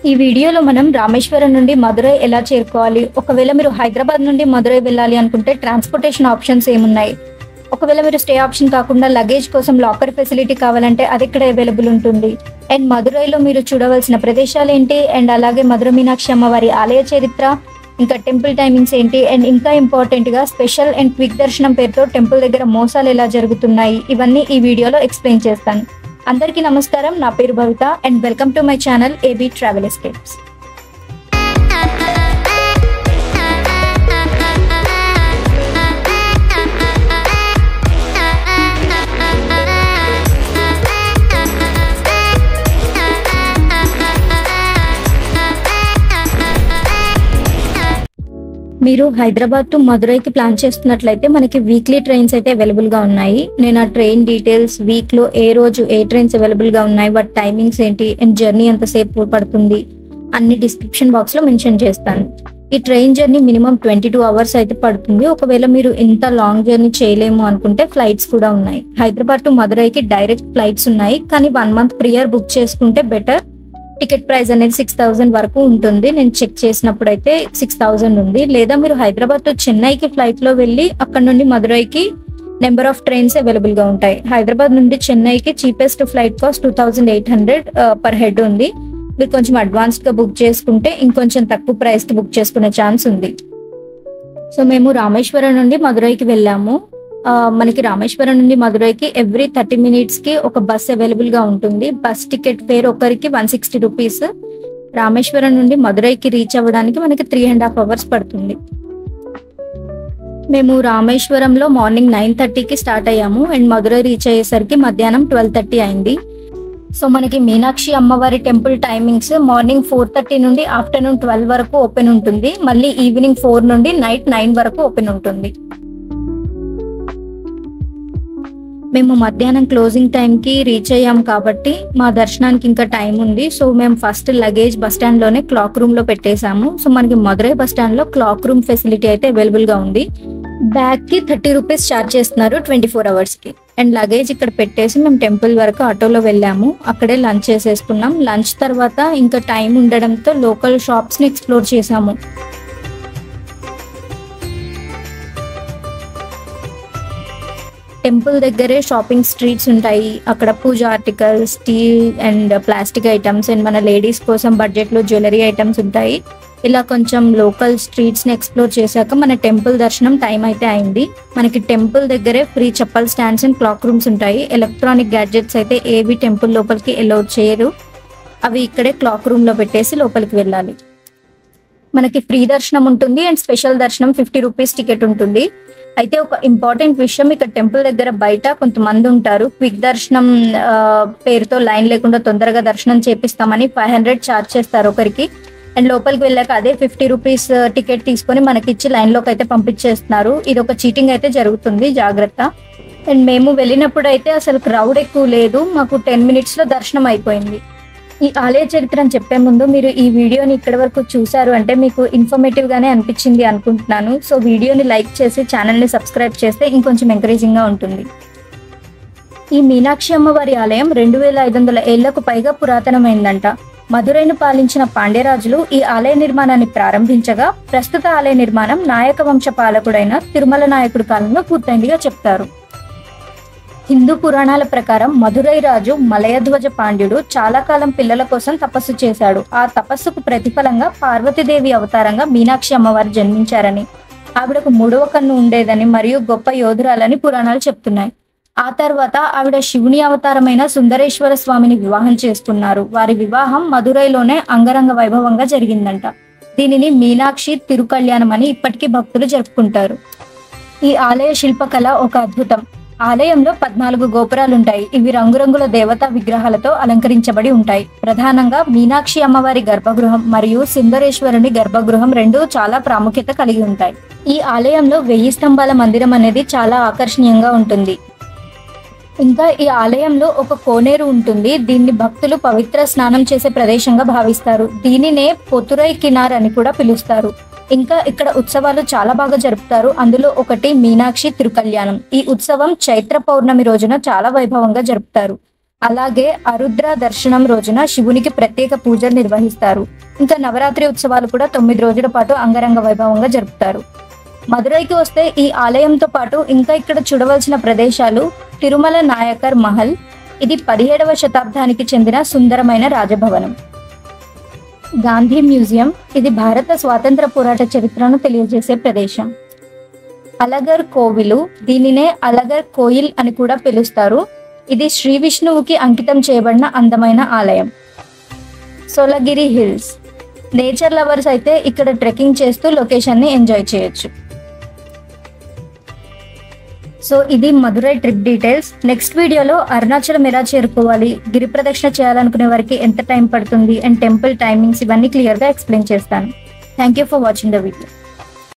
ఈ వీడియోలో మనం రామేశ్వరం నుండి మదురై ఎలా చేరుకోవాలి, ఒకవేళ మీరు హైదరాబాద్ నుండి మదురై వెళ్ళాలి అనుకుంటే ట్రాన్స్పోర్టేషన్ ఆప్షన్స్ ఏమున్నాయి, ఒకవేళ మీరు స్టే ఆప్షన్ కాకుండా లగేజ్ కోసం లాకర్ ఫెసిలిటీ కావాలంటే అది ఇక్కడ అవైలబుల్ ఉంటుంది, అండ్ మదురైలో మీరు చూడవలసిన ప్రదేశాలు ఏంటి, అండ్ అలాగే మధుర మీనాక్షి అమ్మవారి ఆలయ చరిత్ర, ఇంకా టెంపుల్ టైమింగ్స్ ఏంటి, అండ్ ఇంకా ఇంపార్టెంట్గా స్పెషల్ అండ్ క్విక్ దర్శనం పేరుతో టెంపుల్ దగ్గర మోసాలు ఎలా జరుగుతున్నాయి, ఇవన్నీ ఈ వీడియోలో ఎక్స్ప్లెయిన్ చేస్తాను. అందరికీ నమస్కారం, నా పేరు Bhavitha and welcome to my channel AB travel escapes. మీరు హైదరాబాద్ టు మదురైకి ప్లాన్ చేస్తున్నట్లయితే మనకి వీక్లీ ట్రైన్స్ అయితే అవైలబుల్ గా ఉన్నాయి. నేను ఆ ట్రైన్ డీటెయిల్స్, వీక్ లో ఏ రోజు ఏ ట్రైన్స్ అవైలబుల్ గా ఉన్నాయి, వాటి టైమింగ్స్ ఏంటి, అండ్ జర్నీ ఎంతసేపు పడుతుంది అన్ని డిస్క్రిప్షన్ బాక్స్ లో మెన్షన్ చేస్తాను. ఈ ట్రైన్ జర్నీ మినిమం 22 అవర్స్ అయితే పడుతుంది. ఒకవేళ మీరు ఇంత లాంగ్ జర్నీ చేయలేము అనుకుంటే ఫ్లైట్స్ కూడా ఉన్నాయి. హైదరాబాద్ టు మదురైకి డైరెక్ట్ ఫ్లైట్స్ ఉన్నాయి, కానీ 1 month ప్రియర్ బుక్ చేసుకుంటే బెటర్. టికెట్ ప్రైస్ అనేది 6,000 వరకు ఉంటుంది. నేను చెక్ చేసినప్పుడు అయితే 6,000 ఉంది. లేదా మీరు హైదరాబాద్ టు చెన్నైకి ఫ్లైట్ లో వెళ్ళి అక్కడ నుండి మదురైకి నెంబర్ ఆఫ్ ట్రైన్స్ అవైలబుల్ గా ఉంటాయి. హైదరాబాద్ నుండి చెన్నైకి cheapest flight cost 2,800 per head ఉంది. మీరు కొంచెం అడ్వాన్స్డ్ గా బుక్ చేసుకుంటే ఇంకొంచెం తక్కువ ప్రైస్ కి బుక్ చేసుకునే ఛాన్స్ ఉంది. సో మేము రామేశ్వరం నుండి మదురైకి వెళ్ళాము. మనకి రామేశ్వరం నుండి మదురైకి ఎవ్రీ 30 minutes కి ఒక బస్ అవైలబుల్ గా ఉంటుంది. బస్ టికెట్ ఫేర్ ఒకరికి 160 రూపీస్. రామేశ్వరం నుండి మదురైకి రీచ్ అవ్వడానికి మనకి 3.5 hours పడుతుంది. మేము రామేశ్వరంలో మార్నింగ్ 9:30కి స్టార్ట్ అయ్యాము అండ్ మదురై రీచ్ అయ్యేసరికి మధ్యాహ్నం 12:30 అయింది. సో మనకి మీనాక్షి అమ్మవారి టెంపుల్ టైమింగ్స్ మార్నింగ్ 4:30 నుండి ఆఫ్టర్నూన్ 12 వరకు ఓపెన్ ఉంటుంది. మళ్ళీ ఈవినింగ్ 4 నుండి నైట్ 9 వరకు ఓపెన్ ఉంటుంది. మేము మధ్యాహ్నం క్లోజింగ్ టైంకి రీచ్ అయ్యాం కాబట్టి మా దర్శనానికి ఇంకా టైం ఉంది. సో మేము ఫస్ట్ లగేజ్ బస్ స్టాండ్ లోనే క్లాక్ రూమ్ లో పెట్టేశాము. సో మనకి మదురై బస్ స్టాండ్ లో క్లాక్ రూమ్ ఫెసిలిటీ అయితే అవైలబుల్ గా ఉంది. బ్యాగ్ కి 30 రూపీస్ ఛార్జ్ చేస్తున్నారు 24 hours కి. అండ్ లగేజ్ ఇక్కడ పెట్టేసి మేము టెంపుల్ వరకు ఆటోలో వెళ్ళాము. అక్కడే లంచ్ చేసేసుకున్నాం. లంచ్ తర్వాత ఇంకా టైం ఉండడంతో లోకల్ షాప్స్ ని ఎక్స్ప్లోర్ చేసాము. టెంపుల్ దగ్గరే షాపింగ్ స్ట్రీట్స్ ఉంటాయి. అక్కడ పూజ articles, steel and plastic items, and మన లేడీస్ కోసం బడ్జెట్ లో జ్యువెలరీ ఐటమ్స్ ఉంటాయి. ఇలా కొంచెం లోకల్ స్ట్రీట్స్ ని ఎక్స్ప్లోర్ చేశాక మన టెంపుల్ దర్శనం టైం అయితే అయింది. మనకి టెంపుల్ దగ్గరే free chappal stands and cloak rooms ఉంటాయి. ఎలక్ట్రానిక్ గ్యాడ్జెట్స్ అయితే ఏవి టెంపుల్ లోపలికి అలౌ చేయరు. అవి ఇక్కడే క్లాక్ రూమ్ లో పెట్టేసి లోపలికి వెళ్ళాలి. మనకి ఫ్రీ దర్శనం ఉంటుంది అండ్ స్పెషల్ దర్శనం 50 రూపీస్ టికెట్ ఉంటుంది. అయితే ఒక ఇంపార్టెంట్ విషయం, ఇక్కడ టెంపుల్ దగ్గర బయట కొంతమంది ఉంటారు క్విక్ దర్శనం పేరుతో లైన్ లేకుండా తొందరగా దర్శనం చేపిస్తామని 500 ఛార్జ్ చేస్తారు ఒకరికి. అండ్ లోపలికి వెళ్ళాక అదే 50 రూపీస్ టికెట్ తీసుకొని మనకిచ్చి లైన్ లోకి అయితే పంపించేస్తున్నారు. ఇది ఒక చీటింగ్ అయితే జరుగుతుంది, జాగ్రత్త. అండ్ మేము వెళ్ళినప్పుడు అయితే అసలు క్రౌడ్ ఎక్కువ లేదు. మాకు 10 minutes లో దర్శనం అయిపోయింది. ఈ ఆలయ చరిత్ర అని చెప్పే ముందు మీరు ఈ వీడియోని ఇక్కడ వరకు చూసారు అంటే మీకు ఇన్ఫర్మేటివ్ గానే అనిపించింది అనుకుంటున్నాను. సో వీడియోని లైక్ చేసి ఛానల్ని సబ్స్క్రైబ్ చేస్తే ఇంకొంచెం ఎంకరేజింగ్ గా ఉంటుంది. ఈ మీనాక్షి అమ్మవారి ఆలయం 2,500 ఏళ్లకు పైగా పురాతనమైందంట. మదురైను పాలించిన పాండ్యరాజులు ఈ ఆలయ నిర్మాణాన్ని ప్రారంభించగా ప్రస్తుత ఆలయ నిర్మాణం నాయక వంశ పాలకుడైన తిరుమల నాయకుడి కాలంలో పూర్తయిందిగా చెప్తారు. హిందూ పురాణాల ప్రకారం మదురై రాజు మలయధ్వజ పాండ్యుడు చాలా కాలం పిల్లల కోసం తపస్సు చేశాడు. ఆ తపస్సుకు ప్రతిఫలంగా పార్వతీదేవి అవతారంగా మీనాక్షి అమ్మవారు జన్మించారని, ఆవిడకు 3వ కన్ను ఉండేదని మరియు గొప్ప యోధురాలని పురాణాలు చెప్తున్నాయి. ఆ తర్వాత ఆవిడ శివుని అవతారమైన సుందరేశ్వర స్వామిని వివాహం చేసుకున్నారు. వారి వివాహం మదురైలోనే అంగరంగ వైభవంగా జరిగిందంట. దీనిని మీనాక్షి తిరుకళ్యాణం అని ఇప్పటికీ భక్తులు జరుపుకుంటారు. ఈ ఆలయ శిల్పకళ ఒక అద్భుతం. ఆలయంలో 14 గోపురాలుంటాయి. ఇవి రంగురంగుల దేవతా విగ్రహాలతో అలంకరించబడి ఉంటాయి. ప్రధానంగా మీనాక్షి అమ్మవారి గర్భగృహం మరియు సుందరేశ్వరుని గర్భగృహం రెండూ చాలా ప్రాముఖ్యత కలిగి ఉంటాయి. ఈ ఆలయంలో 1000 స్తంభాల మందిరం అనేది చాలా ఆకర్షణీయంగా ఉంటుంది. ఇంకా ఈ ఆలయంలో ఒక కోనేరు ఉంటుంది. దీన్ని భక్తులు పవిత్ర స్నానం చేసే ప్రదేశంగా భావిస్తారు. దీనినే పొతురై కినార్ అని కూడా పిలుస్తారు. ఇంకా ఇక్కడ ఉత్సవాలు చాలా బాగా జరుపుతారు. అందులో ఒకటి మీనాక్షి తిరుకళ్యాణం. ఈ ఉత్సవం చైత్ర పౌర్ణమి రోజున చాలా వైభవంగా జరుపుతారు. అలాగే అరుద్ర దర్శనం రోజున శివునికి ప్రత్యేక పూజలు నిర్వహిస్తారు. ఇంకా నవరాత్రి ఉత్సవాలు కూడా 9 రోజుల పాటు అంగరంగ వైభవంగా జరుపుతారు. మదురైకి వస్తే ఈ ఆలయంతో పాటు ఇంకా ఇక్కడ చూడవలసిన ప్రదేశాలు తిరుమల నాయకర్ మహల్. ఇది 17వ శతాబ్దానికి చెందిన సుందరమైన రాజభవనం. గాంధీ మ్యూజియం. ఇది భారత స్వాతంత్ర పోరాట చరిత్రను తెలియజేసే ప్రదేశం. అలగర్ కోవిలు. దీనినే అలగర్ కోయిల్ అని కూడా పిలుస్తారు. ఇది శ్రీ విష్ణువుకి అంకితం చేయబడిన అందమైన ఆలయం. సోలగిరి హిల్స్. నేచర్ లవర్స్ అయితే ఇక్కడ ట్రెక్కింగ్ చేస్తూ లొకేషన్ని ఎంజాయ్ చేయొచ్చు. సో ఇది మదురై ట్రిప్ డీటెయిల్స్. నెక్స్ట్ వీడియోలో అరుణాచలం ఎలా చేరుకోవాలి, గిరి ప్రదక్షిణ చేయాలనుకునే వారికి ఎంత టైం పడుతుంది అండ్ టెంపుల్ టైమింగ్స్ ఇవన్నీ క్లియర్గా ఎక్స్ప్లెయిన్ చేస్తాను. Thank you for watching the video.